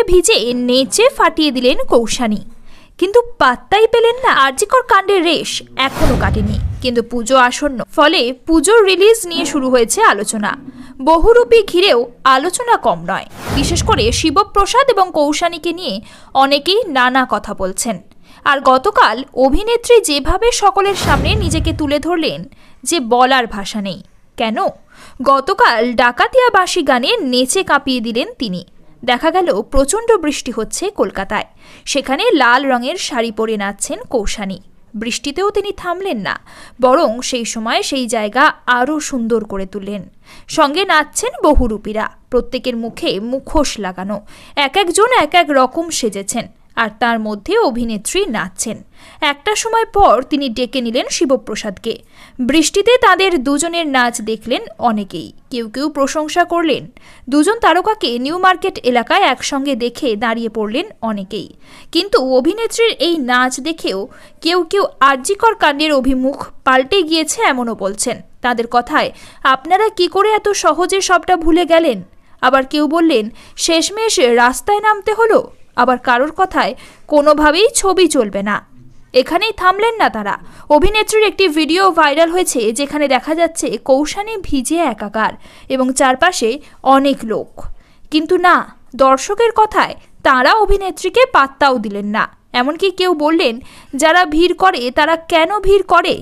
ভিজে নেচে ফাটিয়ে দিলেন কৌশানী, কিন্তু পাত্তাই পেলেন না। আরজিকর কাণ্ডের রেশ এখনো কাটেনি, কিন্তু পুজো আসন্ন, ফলে পুজোর রিলিজ নিয়ে শুরু হয়েছে আলোচনা। বহুরূপী ঘিরেও আলোচনা কম নয়। বিশেষ করে শিবপ্রসাদ এবং কৌশানীকে নিয়ে অনেকেই নানা কথা বলছেন। আর গতকাল অভিনেত্রী যেভাবে সকলের সামনে নিজেকে তুলে ধরলেন যে বলার ভাষা নেই। কেন? গতকাল ডাকাতিয়া বাঁশি গানে নেচে কাঁপিয়ে দিলেন তিনি। দেখা গেল প্রচণ্ড বৃষ্টি হচ্ছে কলকাতায়, সেখানে লাল রঙের শাড়ি পরে নাচছেন কৌশানী। বৃষ্টিতেও তিনি থামলেন না, বরং সেই সময় সেই জায়গা আরও সুন্দর করে তুললেন। সঙ্গে নাচছেন বহুরূপীরা, প্রত্যেকের মুখে মুখোশ লাগানো, এক একজন এক এক রকম সেজেছেন, আর তার মধ্যে অভিনেত্রী নাচছেন। একটা সময় পর তিনি ডেকে নিলেন শিবপ্রসাদকে। বৃষ্টিতে তাদের দুজনের নাচ দেখলেন অনেকেই, কেউ কেউ প্রশংসা করলেন। দুজন তারকাকে নিউ মার্কেট এলাকায় একসঙ্গে দেখে দাঁড়িয়ে পড়লেন অনেকেই। কিন্তু অভিনেত্রীর এই নাচ দেখেও কেউ কেউ আরজিকর কাণ্ডের অভিমুখ পাল্টে গিয়েছে এমনও বলছেন। তাদের কথায়, আপনারা কি করে এত সহজে সবটা ভুলে গেলেন? আবার কেউ বললেন, শেষমেশ রাস্তায় নামতে হলো। আবার কারোর কথায়, কোনোভাবেই ছবি চলবে না। এখানেই থামলেন না তারা। অভিনেত্রীর একটি ভিডিও ভাইরাল হয়েছে, যেখানে দেখা যাচ্ছে কৌশানী ভিজে একাকার এবং চারপাশে অনেক লোক। কিন্তু না, দর্শকের কথায় তারা অভিনেত্রীকে পাত্তাও দিলেন না। এমনকি কেউ বললেন, যারা ভিড় করে তারা কেন ভিড় করে,